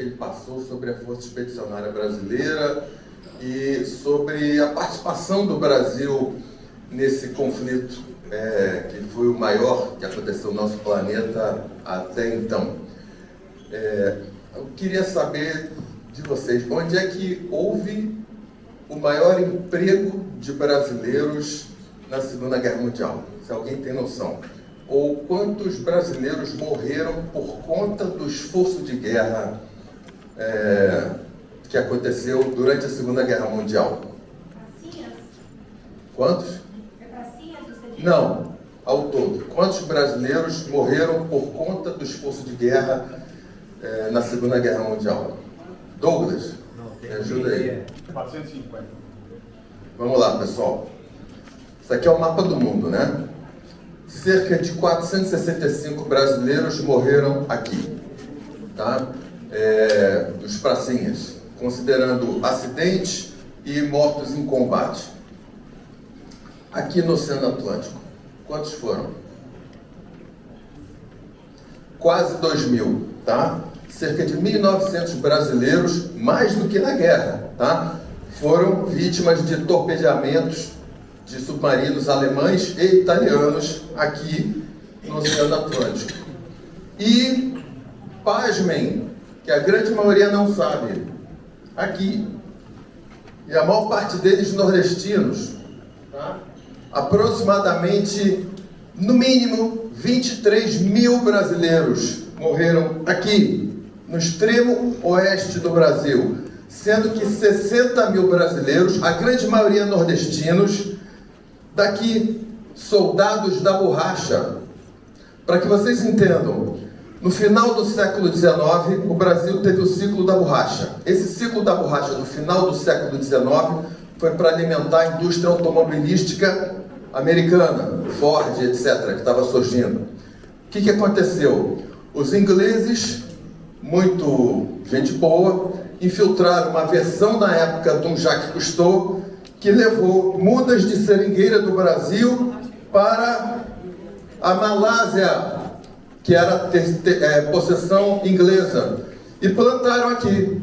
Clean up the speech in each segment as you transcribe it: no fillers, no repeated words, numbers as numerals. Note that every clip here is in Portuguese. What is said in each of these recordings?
ele passou sobre a Força Expedicionária Brasileira e sobre a participação do Brasil nesse conflito, que foi o maior que aconteceu no nosso planeta até então. Eu queria saber de vocês, onde é que houve o maior emprego de brasileiros na Segunda Guerra Mundial? Se alguém tem noção. Ou quantos brasileiros morreram por conta do esforço de guerra que aconteceu durante a Segunda Guerra Mundial? Pracinhas? Quantos? É pracinhas, você diz? Não, ao todo. Quantos brasileiros morreram por conta do esforço de guerra na Segunda Guerra Mundial? Douglas, me ajuda aí. 450. Vamos lá, pessoal. Isso aqui é o mapa do mundo, né? Cerca de 465 brasileiros morreram aqui, tá? Dos pracinhas, considerando acidentes e mortos em combate. Aqui no Oceano Atlântico, quantos foram? Quase 2.000, tá? Cerca de 1.900 brasileiros, mais do que na guerra, tá? Foram vítimas de torpedeamentos de submarinos alemães e italianos aqui no Oceano Atlântico. E, pasmem, que a grande maioria não sabe, aqui, e a maior parte deles nordestinos, tá? Aproximadamente, no mínimo, 23.000 brasileiros morreram aqui, no extremo oeste do Brasil, sendo que 60.000 brasileiros, a grande maioria nordestinos, daqui, soldados da borracha. Para que vocês entendam, no final do século XIX, o Brasil teve o ciclo da borracha. Esse ciclo da borracha do final do século XIX foi para alimentar a indústria automobilística americana, Ford, etc., que estava surgindo. O que aconteceu? Os ingleses, muito gente boa, infiltraram uma versão na época de um Jacques Cousteau, que levou mudas de seringueira do Brasil para a Malásia, que era possessão inglesa, e plantaram aqui.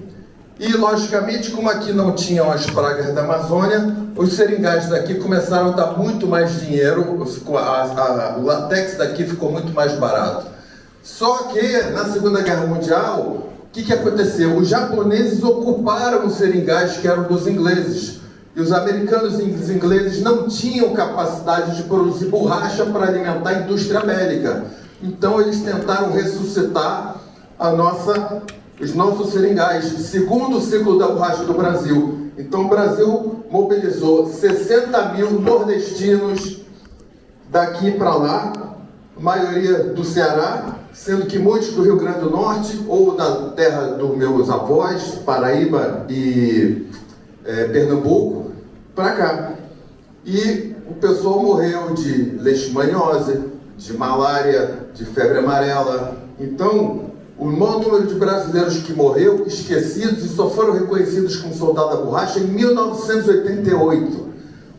E, logicamente, como aqui não tinham as pragas da Amazônia, os seringais daqui começaram a dar muito mais dinheiro, o látex daqui ficou muito mais barato. Só que, na Segunda Guerra Mundial, o que aconteceu? Os japoneses ocuparam os seringais que eram dos ingleses. E os americanos e os ingleses não tinham capacidade de produzir borracha para alimentar a indústria bélica. Então eles tentaram ressuscitar os nossos seringais, segundo o ciclo da borracha do Brasil. Então o Brasil mobilizou 60.000 nordestinos daqui para lá, a maioria do Ceará, sendo que muitos do Rio Grande do Norte, ou da terra dos meus avós, Paraíba e Pernambuco, para cá. E o pessoal morreu de leishmaniose, de malária, de febre amarela. Então, o maior número de brasileiros que morreu, esquecidos, e só foram reconhecidos como soldado da borracha em 1988.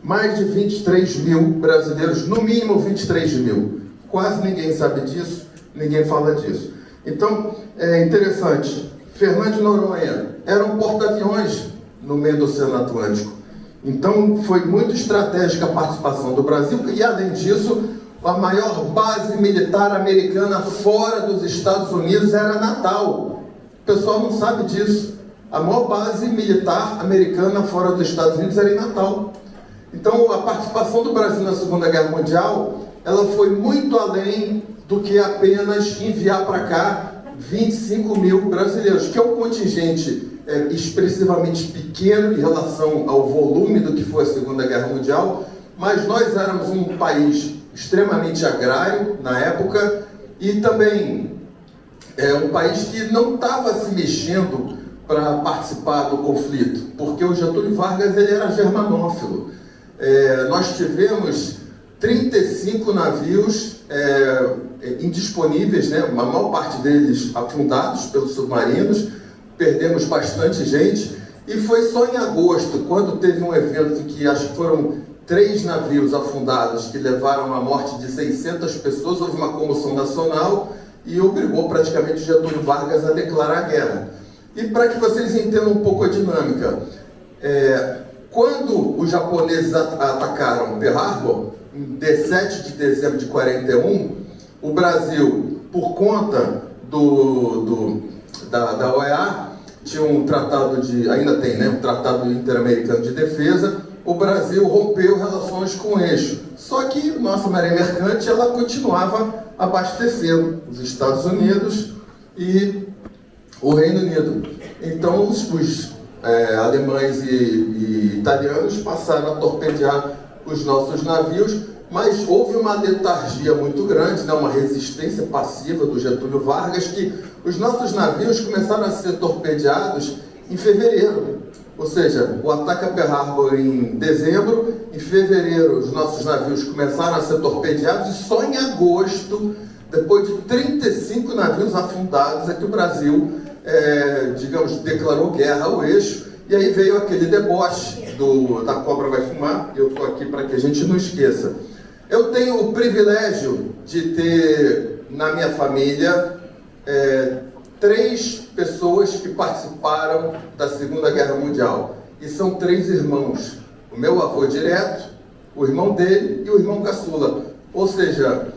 Mais de 23.000 brasileiros, no mínimo 23.000. Quase ninguém sabe disso, ninguém fala disso. Então, é interessante, Fernando de Noronha era um porta-aviões no meio do Oceano Atlântico. Então, foi muito estratégica a participação do Brasil, e além disso, a maior base militar americana fora dos Estados Unidos era Natal. O pessoal não sabe disso. A maior base militar americana fora dos Estados Unidos era em Natal. Então, a participação do Brasil na Segunda Guerra Mundial, ela foi muito além do que apenas enviar para cá 25.000 brasileiros, que é um contingente expressivamente pequeno em relação ao volume do que foi a Segunda Guerra Mundial, mas nós éramos um país extremamente agrário na época e também um país que não estava se mexendo para participar do conflito, porque o Getúlio Vargas ele era germanófilo. Nós tivemos 35 navios indisponíveis, né? A maior parte deles afundados pelos submarinos, perdemos bastante gente, e foi só em agosto, quando teve um evento que acho que foram 3 navios afundados que levaram à morte de 600 pessoas, houve uma comoção nacional e obrigou praticamente Getúlio Vargas a declarar a guerra. E para que vocês entendam um pouco a dinâmica, quando os japoneses atacaram Pearl Harbor, em 17 de dezembro de 41, o Brasil, por conta da OEA, tinha um tratado ainda tem, né, um tratado interamericano de defesa, o Brasil rompeu relações com o eixo. Só que nossa marinha mercante, ela continuava abastecendo os Estados Unidos e o Reino Unido. Então os alemães e italianos passaram a torpedear os nossos navios, mas houve uma letargia muito grande, né, uma resistência passiva do Getúlio Vargas, que os nossos navios começaram a ser torpedeados em fevereiro. Ou seja, o ataque a Pearl Harbor em dezembro, em fevereiro os nossos navios começaram a ser torpedeados e só em agosto, depois de 35 navios afundados, é que o Brasil, declarou guerra ao eixo, e aí veio aquele deboche da cobra vai fumar, e eu estou aqui para que a gente não esqueça. Eu tenho o privilégio de ter na minha família 3 pessoas que participaram da Segunda Guerra Mundial. E são 3 irmãos. O meu avô direto, o irmão dele e o irmão caçula. Ou seja,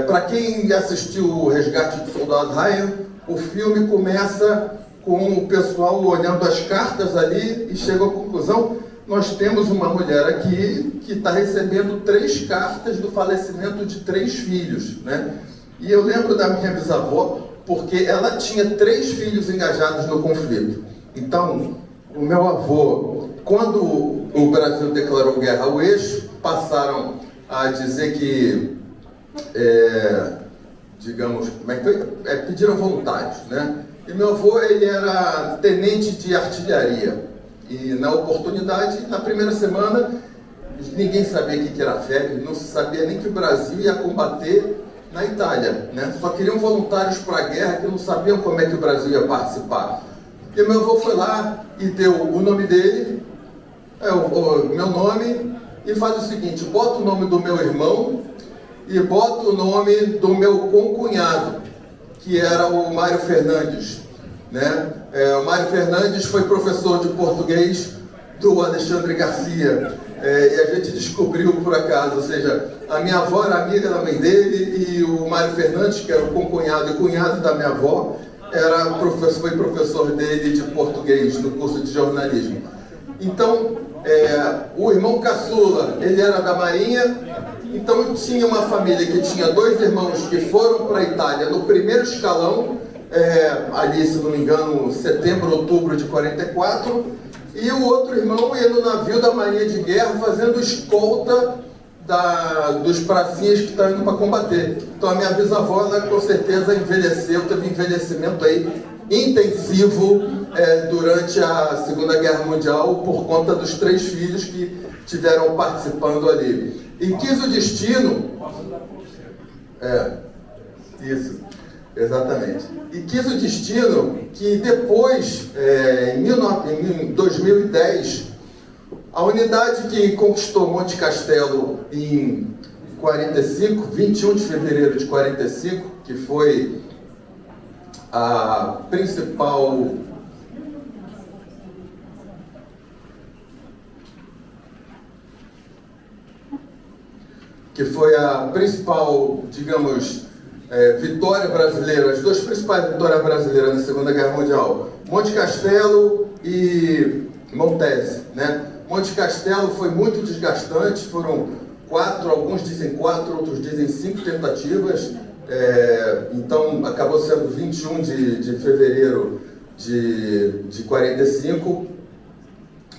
para quem assistiu o Resgate do Soldado Ryan, o filme começa com o pessoal olhando as cartas ali e chega à conclusão: nós temos uma mulher aqui que está recebendo 3 cartas do falecimento de 3 filhos, né? E eu lembro da minha bisavó, porque ela tinha 3 filhos engajados no conflito. Então, o meu avô, quando o Brasil declarou guerra ao eixo, passaram a dizer que, pediram voluntários, né? E meu avô, ele era tenente de artilharia. E na oportunidade, na primeira semana, ninguém sabia o que era febre, não se sabia nem que o Brasil ia combater na Itália, né? Só queriam voluntários para a guerra, que não sabiam como é que o Brasil ia participar. E meu avô foi lá e deu o nome dele, o meu nome, e faz o seguinte: bota o nome do meu irmão e bota o nome do meu concunhado, que era o Mário Fernandes, né? O Mário Fernandes foi professor de português do Alexandre Garcia, e a gente descobriu por acaso, ou seja, a minha avó era amiga da mãe dele, e o Mário Fernandes, que era o concunhado e cunhado da minha avó, foi professor dele de português no curso de jornalismo. Então, o irmão caçula, ele era da Marinha. Então tinha uma família que tinha 2 irmãos que foram para a Itália no primeiro escalão, ali, se não me engano, setembro, outubro de 44, e o outro irmão ia no navio da Marinha de Guerra fazendo escolta dos pracinhas que estão indo para combater. Então a minha bisavó, ela, com certeza envelheceu, teve envelhecimento aí intensivo durante a Segunda Guerra Mundial, por conta dos 3 filhos que estiveram participando ali. E quis o destino... Isso, exatamente. E quis o destino que depois, em 2010, a unidade que conquistou Monte Castelo em 45, 21 de fevereiro de 45, que foi a principal... digamos, vitória brasileira, as 2 principais vitórias brasileiras na Segunda Guerra Mundial, Monte Castelo e Montese, né? Monte Castelo foi muito desgastante, foram 4, alguns dizem 4, outros dizem 5 tentativas, então acabou sendo 21 de fevereiro de 45,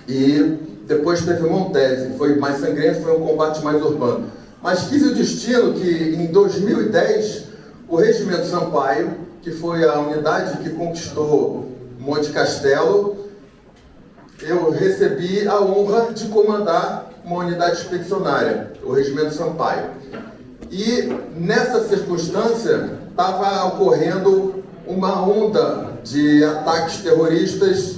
e depois teve Montese, foi mais sangrento, foi um combate mais urbano. Mas quis o destino que, em 2010, o Regimento Sampaio, que foi a unidade que conquistou Monte Castelo, eu recebi a honra de comandar uma unidade expedicionária, o Regimento Sampaio. E, nessa circunstância, estava ocorrendo uma onda de ataques terroristas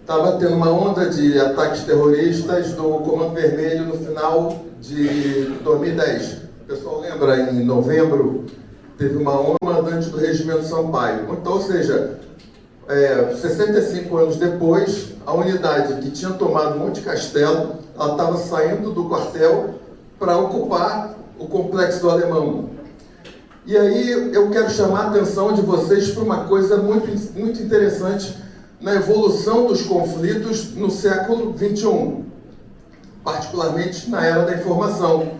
estava tendo uma onda de ataques terroristas do Comando Vermelho no final de 2010. O pessoal lembra, em novembro, teve uma onda comandante do Regimento Sampaio. Então, ou seja, 65 anos depois, a unidade que tinha tomado Monte Castelo, ela estava saindo do quartel para ocupar o Complexo do Alemão. E aí eu quero chamar a atenção de vocês para uma coisa muito, muito interessante na evolução dos conflitos no século XXI, particularmente na era da informação.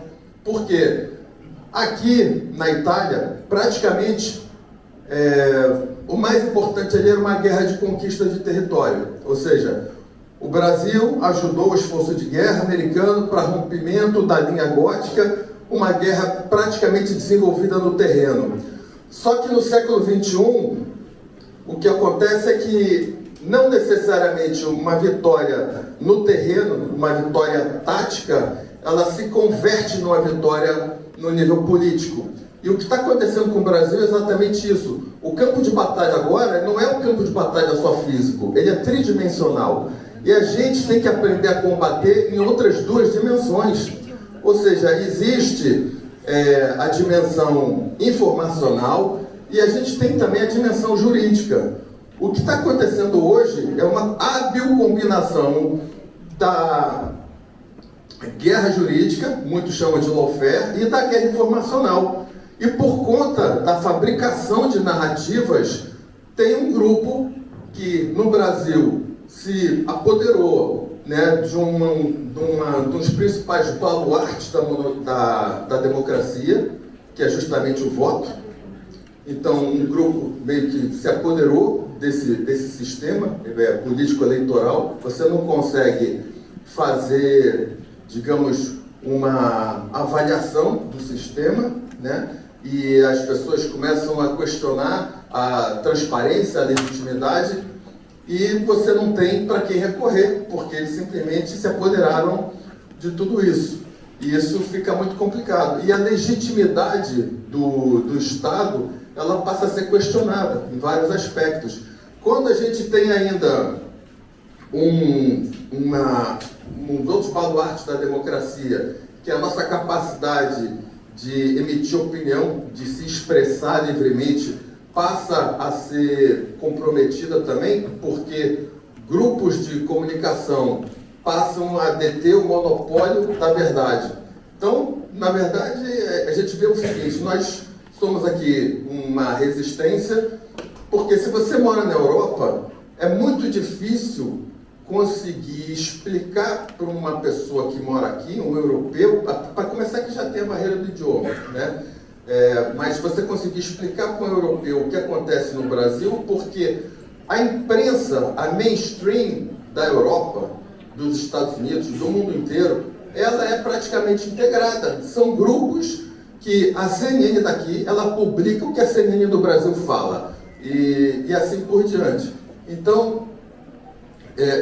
Por quê? Aqui na Itália, praticamente, o mais importante ali era uma guerra de conquista de território. Ou seja, o Brasil ajudou o esforço de guerra americano para rompimento da linha gótica, uma guerra praticamente desenvolvida no terreno. Só que no século XXI, o que acontece é que não necessariamente uma vitória no terreno, uma vitória tática, ela se converte numa vitória no nível político. E o que está acontecendo com o Brasil é exatamente isso. O campo de batalha agora não é um campo de batalha só físico, ele é tridimensional. E a gente tem que aprender a combater em outras duas dimensões. Ou seja, existe a dimensão informacional e a gente tem também a dimensão jurídica. O que está acontecendo hoje é uma hábil combinação da guerra jurídica, muitos chamam de lawfare, e da guerra informacional. E por conta da fabricação de narrativas, tem um grupo que no Brasil se apoderou, né, de um dos principais baluartes da democracia, que é justamente o voto. Então, um grupo meio que se apoderou desse sistema político-eleitoral. Você não consegue fazer, digamos, uma avaliação do sistema, né? E as pessoas começam a questionar a transparência, a legitimidade, e você não tem para quem recorrer, porque eles simplesmente se apoderaram de tudo isso. E isso fica muito complicado. E a legitimidade do Estado, ela passa a ser questionada em vários aspectos. Quando a gente tem ainda um dos outros baluartes da democracia, que é a nossa capacidade de emitir opinião, de se expressar livremente, passa a ser comprometida também, porque grupos de comunicação passam a deter o monopólio da verdade. Então, na verdade, a gente vê o seguinte: nós somos aqui uma resistência, porque se você mora na Europa, é muito difícil conseguir explicar para uma pessoa que mora aqui, um europeu, para começar que já tem a barreira do idioma, né? Mas você conseguir explicar para um europeu o que acontece no Brasil, porque a imprensa, a mainstream da Europa, dos Estados Unidos, do mundo inteiro, ela é praticamente integrada. São grupos que a CNN daqui, ela publica o que a CNN do Brasil fala, e assim por diante. Então,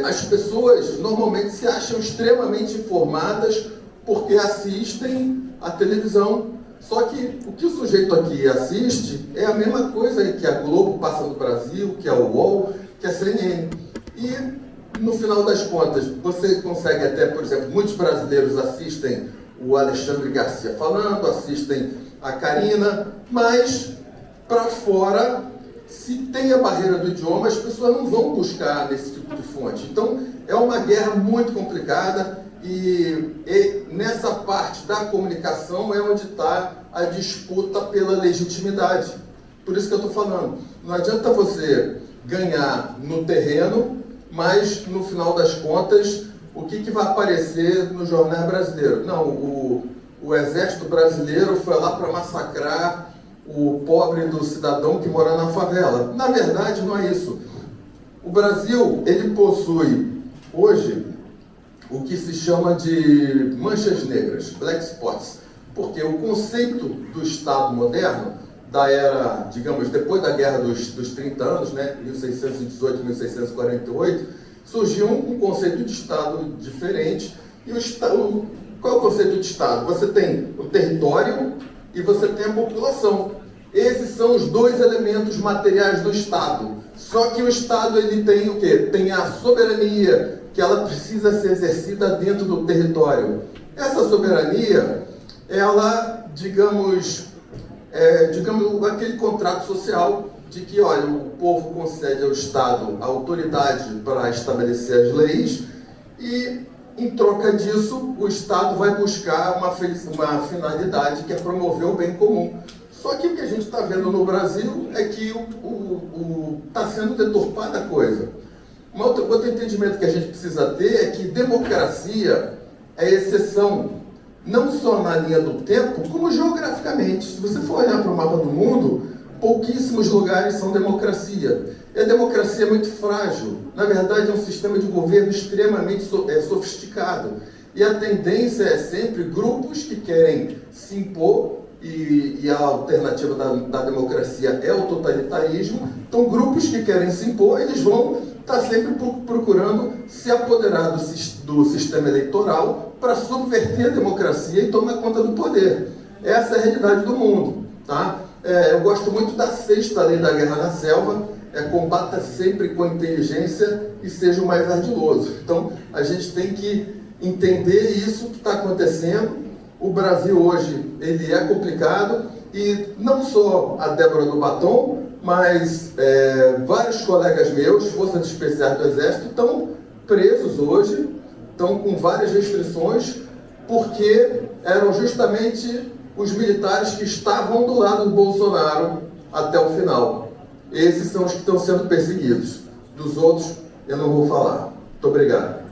as pessoas normalmente se acham extremamente informadas porque assistem à televisão. Só que o que o sujeito aqui assiste é a mesma coisa que a Globo passa no Brasil, que a UOL, que a CNN. E, no final das contas, você consegue até, por exemplo, muitos brasileiros assistem o Alexandre Garcia falando, assistem a Karina, mas para fora, se tem a barreira do idioma, as pessoas não vão buscar nesse tipo de fonte. Então, é uma guerra muito complicada. E nessa parte da comunicação é onde está a disputa pela legitimidade. Por isso que eu estou falando, não adianta você ganhar no terreno, mas no final das contas, o que vai aparecer no jornal brasileiro? Não, o exército brasileiro foi lá para massacrar o pobre do cidadão que mora na favela. Na verdade, não é isso. O Brasil, ele possui hoje o que se chama de manchas negras, black spots, porque o conceito do Estado moderno, da era, digamos, depois da Guerra dos 30 anos, né, 1618, 1648, surgiu um conceito de Estado diferente. E qual é o conceito de Estado? Você tem o território e você tem a população. Esses são os dois elementos materiais do Estado. Só que o Estado ele tem o quê? Tem a soberania, que ela precisa ser exercida dentro do território. Essa soberania, ela, digamos, aquele contrato social de que, olha, o povo concede ao Estado a autoridade para estabelecer as leis e, em troca disso, o Estado vai buscar uma finalidade que é promover o bem comum. Só que o que a gente está vendo no Brasil é que está sendo deturpada a coisa. Outro entendimento que a gente precisa ter é que democracia é exceção, não só na linha do tempo, como geograficamente. Se você for olhar para o mapa do mundo, pouquíssimos lugares são democracia. E a democracia é muito frágil. Na verdade, é um sistema de governo extremamente sofisticado. E a tendência é sempre grupos que querem se impor, e a alternativa da democracia é o totalitarismo. Então, grupos que querem se impor, eles vão estar sempre procurando se apoderar do sistema eleitoral para subverter a democracia e tomar conta do poder. Essa é a realidade do mundo. Tá? Eu gosto muito da 6ª lei da guerra na selva, combata sempre com inteligência e seja o mais ardiloso. Então, a gente tem que entender isso que está acontecendo. O Brasil hoje, ele é complicado e não só a Débora do Batom, mas vários colegas meus, forças especiais do Exército, estão presos hoje, estão com várias restrições, porque eram justamente os militares que estavam do lado do Bolsonaro até o final. Esses são os que estão sendo perseguidos. Dos outros, eu não vou falar. Muito obrigado.